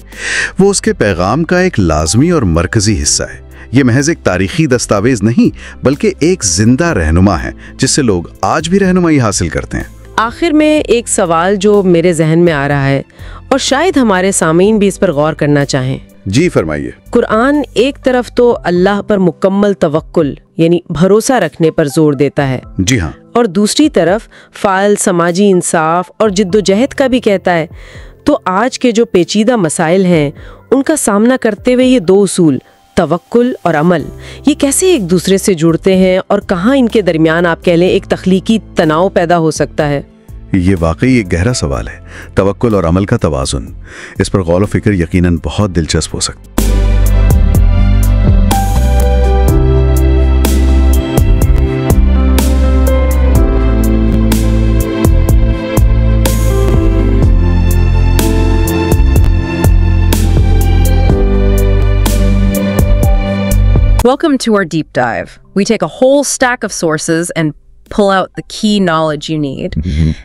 वो उसके पैगाम का एक लाजमी और मरकजी हिस्सा है। ये महज एक तारीखी दस्तावेज नहीं, बल्कि एक जिंदा रहनुमा है जिससे लोग आज भी रहनुमाई हासिल करते हैं। आखिर में एक सवाल जो मेरे जहन में आ रहा है और शायद हमारे सामीन भी इस पर गौर करना चाहें। जी फरमाइए। कुरान एक तरफ तो अल्लाह पर मुकम्मल तवक्कुल यानी भरोसा रखने पर जोर देता है। जी हाँ। और दूसरी तरफ फाल, समाजी इंसाफ और जिद्दोजहद का भी कहता है। तो आज के जो पेचीदा मसाइल हैं उनका सामना करते हुए ये दो उसूल, तवक्कुल और अमल, ये कैसे एक दूसरे से जुड़ते हैं और कहाँ इनके दरमियान आप कह लें एक तख्लीकी तनाव पैदा हो सकता है? ये वाकई एक गहरा सवाल है। तवक्कुल और अमल का तवाज़ुन, इस पर गौर व फिक्र यकीनन बहुत दिलचस्प हो सकता है। Welcome to our deep dive. We take a whole stack of sources and pull out the key knowledge you need.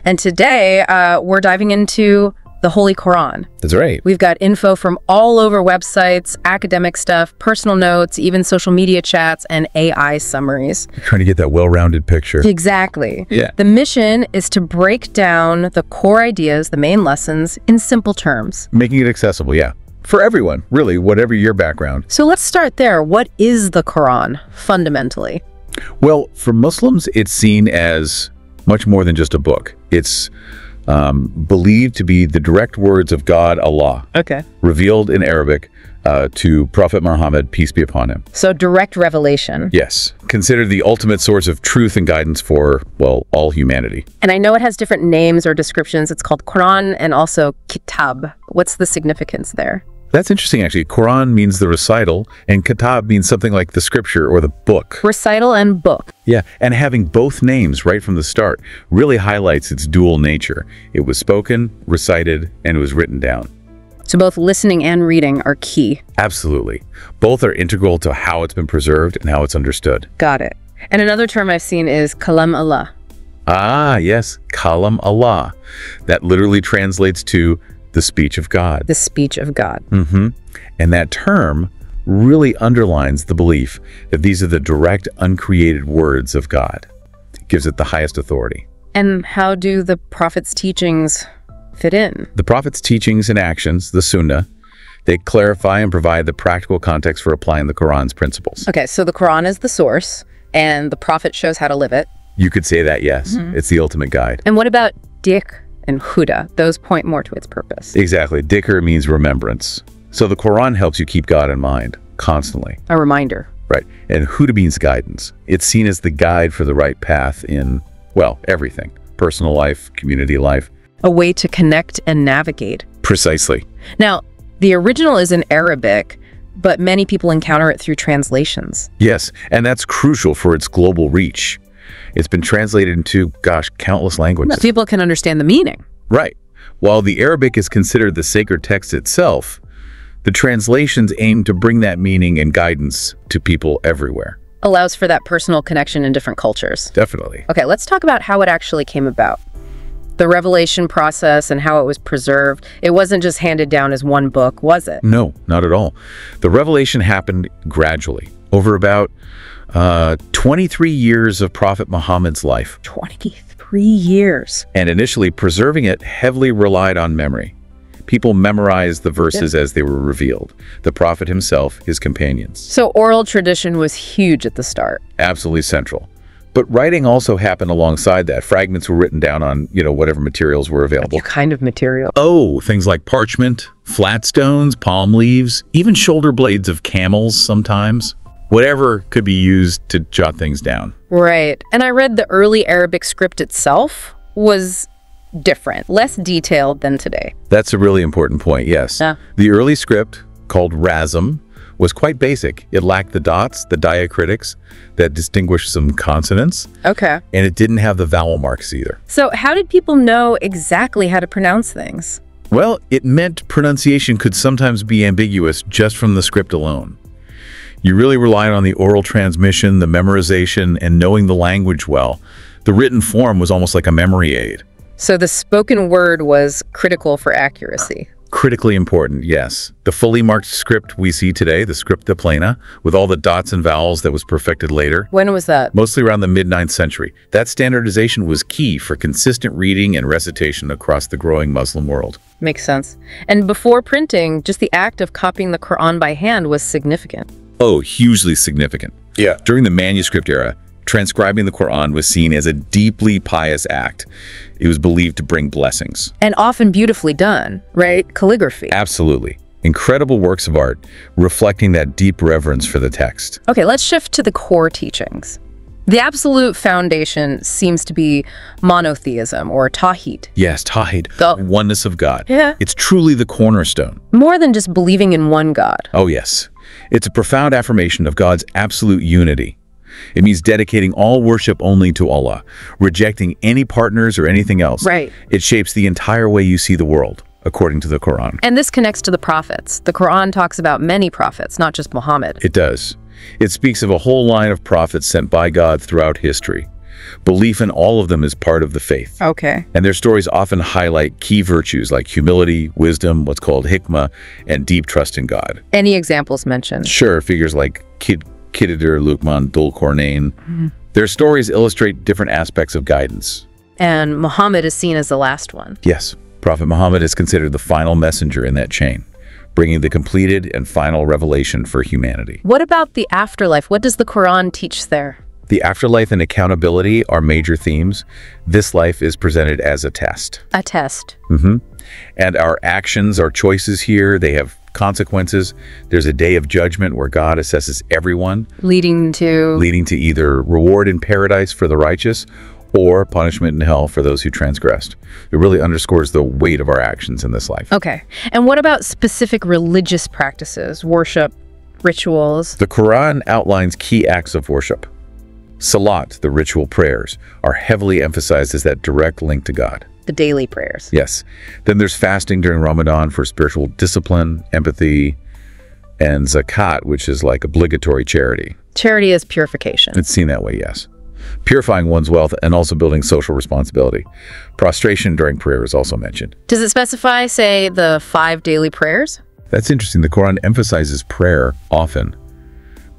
And today, we're diving into the Holy Quran. That's right. We've got info from all over websites, academic stuff, personal notes, even social media chats, and AI summaries. Trying to get that well-rounded picture. Exactly. Yeah. The mission is to break down the core ideas, the main lessons, in simple terms. Making it accessible, yeah. For everyone, really, whatever your background. So let's start there. What is the Quran, fundamentally? Well, for Muslims, it's seen as much more than just a book. It's believed to be the direct words of God, Allah, Okay. revealed in Arabic to Prophet Muhammad, peace be upon him. So direct revelation. Yes, considered the ultimate source of truth and guidance for, well, all humanity. And I know it has different names or descriptions. It's called Quran and also Kitab. What's the significance there? That's interesting, actually. Quran means the recital, and Kitab means something like the scripture or the book. Recital and book. Yeah, and having both names right from the start really highlights its dual nature. It was spoken, recited, and it was written down. So both listening and reading are key. Absolutely. Both are integral to how it's been preserved and how it's understood. Got it. And another term I've seen is Kalam Allah. Ah, yes, Kalam Allah. That literally translates to the speech of God. The speech of God. And that term really underlines the belief that these are the direct, uncreated words of God. It gives it the highest authority. And how do the Prophet's teachings fit in? The Prophet's teachings and actions, the Sunnah, they clarify and provide the practical context for applying the Quran's principles. Okay, so the Quran is the source, and the Prophet shows how to live it. You could say that, yes. It's the ultimate guide. And what about Dik and Huda? Those point more to its purpose. Exactly. Dhikr means remembrance. So the Quran helps you keep God in mind constantly. A reminder. Right. And Huda means guidance. It's seen as the guide for the right path in, well, everything. Personal life, community life. A way to connect and navigate. Precisely. Now, the original is in Arabic, but many people encounter it through translations. Yes, and that's crucial for its global reach. It's been translated into, gosh, countless languages. People can understand the meaning. Right. While the Arabic is considered the sacred text itself, the translations aim to bring that meaning and guidance to people everywhere. Allows for that personal connection in different cultures. Definitely. Okay, let's talk about how it actually came about. The revelation process and how it was preserved. It wasn't just handed down as one book, was it? No, not at all. The revelation happened gradually over about 23 years of Prophet Muhammad's life. 3 years. And initially, preserving it heavily relied on memory. People memorized the verses as they were revealed. The prophet himself, his companions. So oral tradition was huge at the start. Absolutely central. But writing also happened alongside that. Fragments were written down on, whatever materials were available. What kind of material? Oh, things like parchment, flat stones, palm leaves, even shoulder blades of camels sometimes. Whatever could be used to jot things down. Right. And I read the early Arabic script itself was different, less detailed than today. That's a really important point, yes. Yeah. The early script, called Razm, was quite basic. It lacked the dots, the diacritics that distinguished some consonants, Okay. and it didn't have the vowel marks either. So how did people know exactly how to pronounce things? Well, it meant pronunciation could sometimes be ambiguous just from the script alone. You really relied on the oral transmission, the memorization, and knowing the language well. The written form was almost like a memory aid. So the spoken word was critical for accuracy. Critically important, yes. The fully marked script we see today, the scripta plena, with all the dots and vowels that was perfected later, When was that? mostly around the mid-9th century. That standardization was key for consistent reading and recitation across the growing Muslim world. Makes sense. And before printing, just the act of copying the Quran by hand was significant. Oh, hugely significant. Yeah. During the manuscript era, transcribing the Quran was seen as a deeply pious act. It was believed to bring blessings. And often beautifully done, right? Calligraphy. Absolutely. Incredible works of art reflecting that deep reverence for the text. Okay, let's shift to the core teachings. The absolute foundation seems to be monotheism or tawhid. Yes, Tawhid, Go. oneness of God. Yeah. It's truly the cornerstone. More than just believing in one God. Oh, yes. It's a profound affirmation of God's absolute unity. It means dedicating all worship only to Allah, rejecting any partners or anything else. Right. It shapes the entire way you see the world, according to the Quran. And this connects to the prophets. The Quran talks about many prophets, not just Muhammad. It does. It speaks of a whole line of prophets sent by God throughout history. Belief in all of them is part of the faith. Okay. And their stories often highlight key virtues like humility, wisdom, what's called hikmah, and deep trust in God. Any examples mentioned? Sure, figures like Khidr, Luqman, Dhul Qarnayn. Their stories illustrate different aspects of guidance. And Muhammad is seen as the last one. Yes, Prophet Muhammad is considered the final messenger in that chain, bringing the completed and final revelation for humanity. What about the afterlife? What does the Quran teach there? The afterlife and accountability are major themes. This life is presented as a test. A test. And our actions, our choices here, they have consequences. There's a day of judgment where God assesses everyone, Leading to... leading to either reward in paradise for the righteous or punishment in hell for those who transgressed. It really underscores the weight of our actions in this life. Okay. And what about specific religious practices, worship, rituals? The Quran outlines key acts of worship. Salat, the ritual prayers, are heavily emphasized as that direct link to God. The daily prayers. Yes. Then there's fasting during Ramadan for spiritual discipline, empathy, and zakat, which is like obligatory charity. Charity is purification. It's seen that way, yes. Purifying one's wealth and also building social responsibility. Prostration during prayer is also mentioned. Does it specify, say, the 5 daily prayers? That's interesting. The Quran emphasizes prayer often,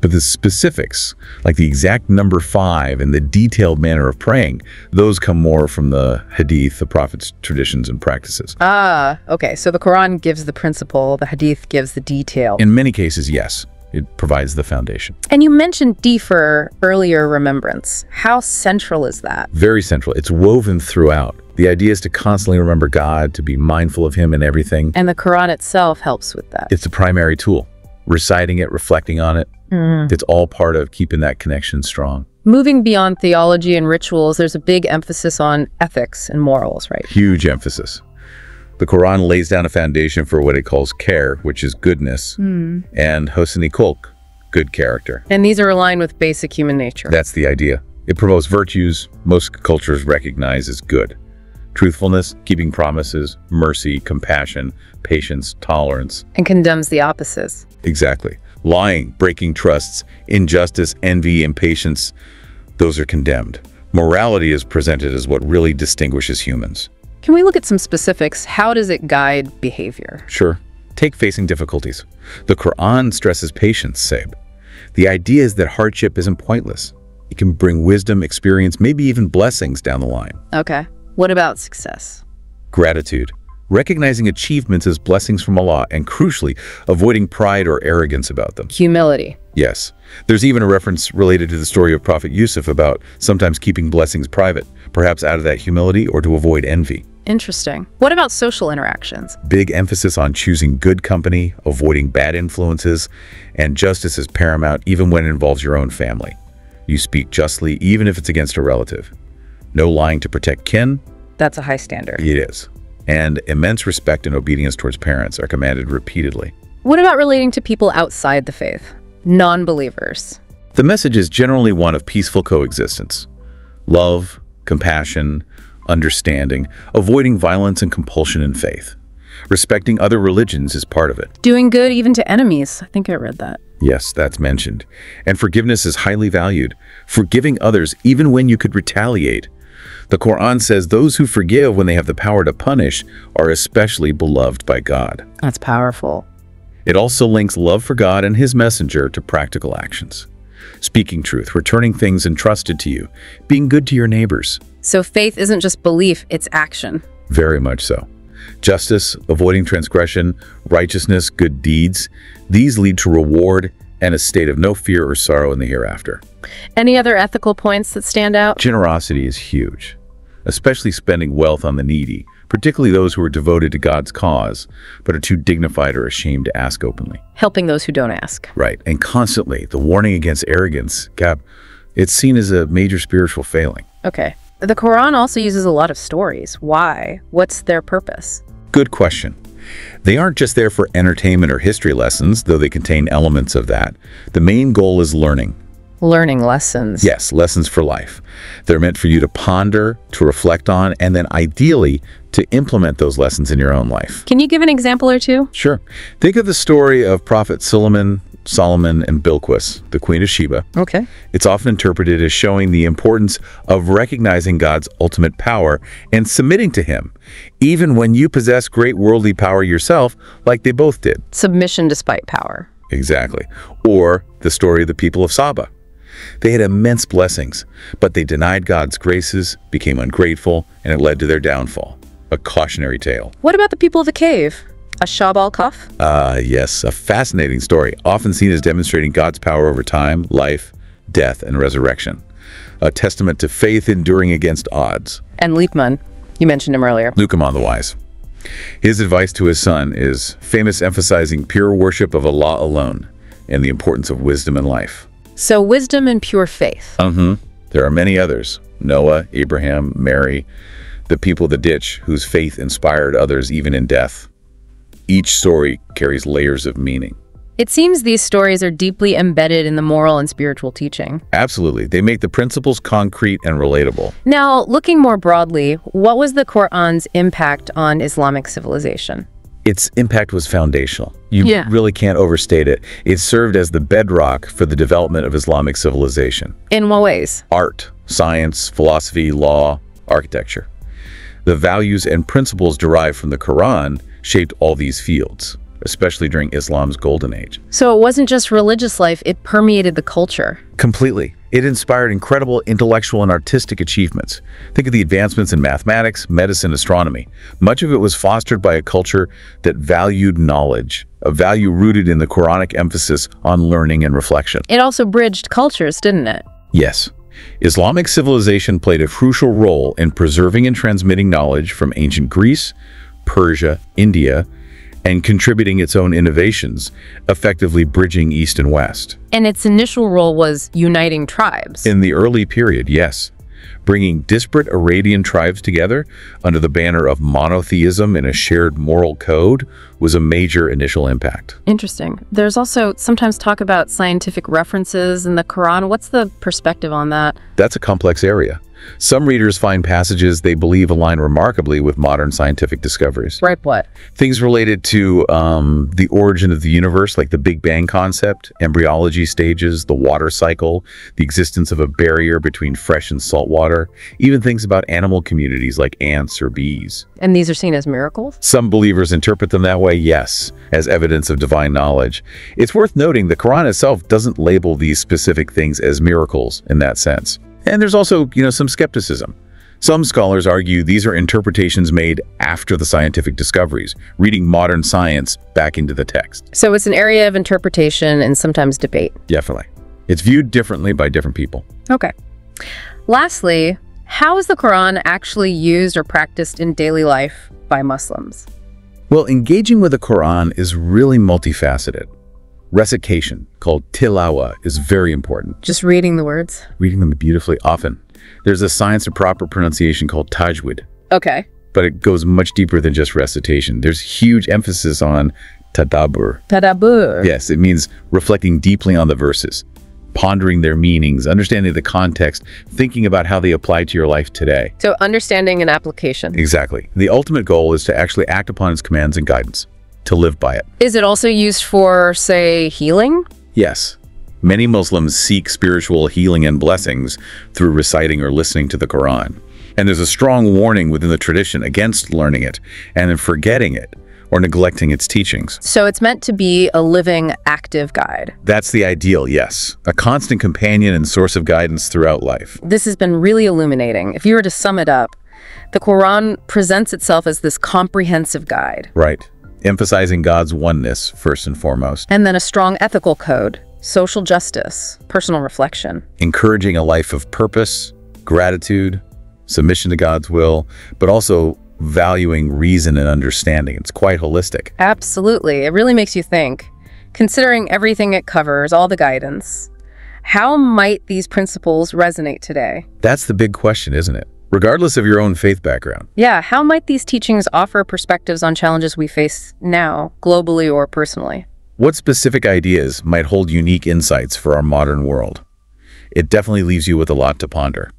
but the specifics, like the exact number 5 and the detailed manner of praying, those come more from the Hadith, the Prophet's traditions and practices. Ah, okay. So the Quran gives the principle, the Hadith gives the detail. In many cases, yes, it provides the foundation. And you mentioned D for earlier remembrance. How central is that? Very central. It's woven throughout. The idea is to constantly remember God, to be mindful of Him in everything. And the Quran itself helps with that. It's a primary tool. Reciting it, reflecting on it, it's all part of keeping that connection strong. Moving beyond theology and rituals, there's a big emphasis on ethics and morals, right? Huge emphasis. The Quran lays down a foundation for what it calls care, which is goodness, and hosni khulq, good character. And these are aligned with basic human nature. That's the idea. It promotes virtues most cultures recognize as good. Truthfulness, keeping promises, mercy, compassion, patience, tolerance. And condemns the opposites. Exactly. Lying, breaking trusts, injustice, envy, impatience, those are condemned. Morality is presented as what really distinguishes humans. Can we look at some specifics? How does it guide behavior? Sure. Take facing difficulties. The Quran stresses patience, Saib. The idea is that hardship isn't pointless. It can bring wisdom, experience, maybe even blessings down the line. Okay. What about success? Gratitude. Recognizing achievements as blessings from Allah and, crucially, avoiding pride or arrogance about them. Humility. Yes. There's even a reference related to the story of Prophet Yusuf about sometimes keeping blessings private, perhaps out of that humility or to avoid envy. Interesting. What about social interactions? Big emphasis on choosing good company, avoiding bad influences, and justice is paramount even when it involves your own family. You speak justly even if it's against a relative. No lying to protect kin. That's a high standard. It is. And immense respect and obedience towards parents are commanded repeatedly. What about relating to people outside the faith? Non-believers. The message is generally one of peaceful coexistence. Love, compassion, understanding, avoiding violence and compulsion in faith. Respecting other religions is part of it. Doing good even to enemies. I think I read that. Yes, that's mentioned. And forgiveness is highly valued. Forgiving others even when you could retaliate. The Quran says those who forgive when they have the power to punish are especially beloved by God. That's powerful. It also links love for God and His messenger to practical actions. Speaking truth, returning things entrusted to you, being good to your neighbors. So faith isn't just belief, it's action. Very much so. Justice, avoiding transgression, righteousness, good deeds, these lead to reward and a state of no fear or sorrow in the hereafter. Any other ethical points that stand out? Generosity is huge, especially spending wealth on the needy, particularly those who are devoted to God's cause, but are too dignified or ashamed to ask openly. Helping those who don't ask. Right, and constantly, the warning against arrogance, Gab, it's seen as a major spiritual failing. Okay. The Quran also uses a lot of stories. Why? What's their purpose? Good question. They aren't just there for entertainment or history lessons, though they contain elements of that. The main goal is learning. Learning lessons. Yes, lessons for life. They're meant for you to ponder, to reflect on, and then ideally to implement those lessons in your own life. Can you give an example or two? Sure. Think of the story of Prophet Solomon and Bilquis, the Queen of Sheba. Okay. It's often interpreted as showing the importance of recognizing God's ultimate power and submitting to Him, even when you possess great worldly power yourself, like they both did. Submission despite power. Exactly. Or the story of the people of Saba. They had immense blessings, but they denied God's graces, became ungrateful, and it led to their downfall. A cautionary tale. What about the people of the cave? Ashab al-Kahf? Yes, a fascinating story, often seen as demonstrating God's power over time, life, death, and resurrection. A testament to faith enduring against odds. And Luqman. You mentioned him earlier. Luqman the Wise. His advice to his son is famous, emphasizing pure worship of Allah alone and the importance of wisdom in life. So wisdom and pure faith. There are many others. Noah, Abraham, Mary, the people of the ditch whose faith inspired others even in death. Each story carries layers of meaning. It seems these stories are deeply embedded in the moral and spiritual teaching. Absolutely. They make the principles concrete and relatable. Now, looking more broadly, what was the Quran's impact on Islamic civilization? Its impact was foundational. You Yeah. really can't overstate it. It served as the bedrock for the development of Islamic civilization. In what ways? Art, science, philosophy, law, architecture. The values and principles derived from the Quran shaped all these fields, especially during Islam's golden age. So it wasn't just religious life, it permeated the culture. Completely. It inspired incredible intellectual and artistic achievements. Think of the advancements in mathematics, medicine, astronomy. Much of it was fostered by a culture that valued knowledge, a value rooted in the Quranic emphasis on learning and reflection. It also bridged cultures, didn't it? Yes. Islamic civilization played a crucial role in preserving and transmitting knowledge from ancient Greece, Persia, India, and contributing its own innovations, effectively bridging East and West. And its initial role was uniting tribes. In the early period, yes. Bringing disparate Arabian tribes together under the banner of monotheism and a shared moral code was a major initial impact. Interesting. There's also sometimes talk about scientific references in the Quran. What's the perspective on that? That's a complex area. Some readers find passages they believe align remarkably with modern scientific discoveries. Right, what? Things related to the origin of the universe, like the Big Bang concept, embryology stages, the water cycle, the existence of a barrier between fresh and salt water, even things about animal communities like ants or bees. And these are seen as miracles? Some believers interpret them that way, yes, as evidence of divine knowledge. It's worth noting the Quran itself doesn't label these specific things as miracles in that sense. And there's also, some skepticism. Some scholars argue these are interpretations made after the scientific discoveries, reading modern science back into the text. So it's an area of interpretation and sometimes debate. Definitely. It's viewed differently by different people. Okay. Lastly, how is the Quran actually used or practiced in daily life by Muslims? Well, engaging with the Quran is really multifaceted. Recitation, called tilawa, is very important. Just reading the words? Reading them beautifully often. There's a science of proper pronunciation called tajwid, Okay. but it goes much deeper than just recitation. There's huge emphasis on tadabbur. Tadabbur. Yes, it means reflecting deeply on the verses, pondering their meanings, understanding the context, thinking about how they apply to your life today. So understanding and application. Exactly. The ultimate goal is to actually act upon its commands and guidance, to live by it. Is it also used for, say, healing? Yes. Many Muslims seek spiritual healing and blessings through reciting or listening to the Quran. And there's a strong warning within the tradition against learning it and then forgetting it or neglecting its teachings. So it's meant to be a living, active guide. That's the ideal, yes. A constant companion and source of guidance throughout life. This has been really illuminating. If you were to sum it up, the Quran presents itself as this comprehensive guide. Right. Emphasizing God's oneness, first and foremost. And then a strong ethical code, social justice, personal reflection. Encouraging a life of purpose, gratitude, submission to God's will, but also valuing reason and understanding. It's quite holistic. Absolutely. It really makes you think. Considering everything it covers, all the guidance, how might these principles resonate today? That's the big question, isn't it? Regardless of your own faith background. Yeah, how might these teachings offer perspectives on challenges we face now, globally or personally? What specific ideas might hold unique insights for our modern world? It definitely leaves you with a lot to ponder.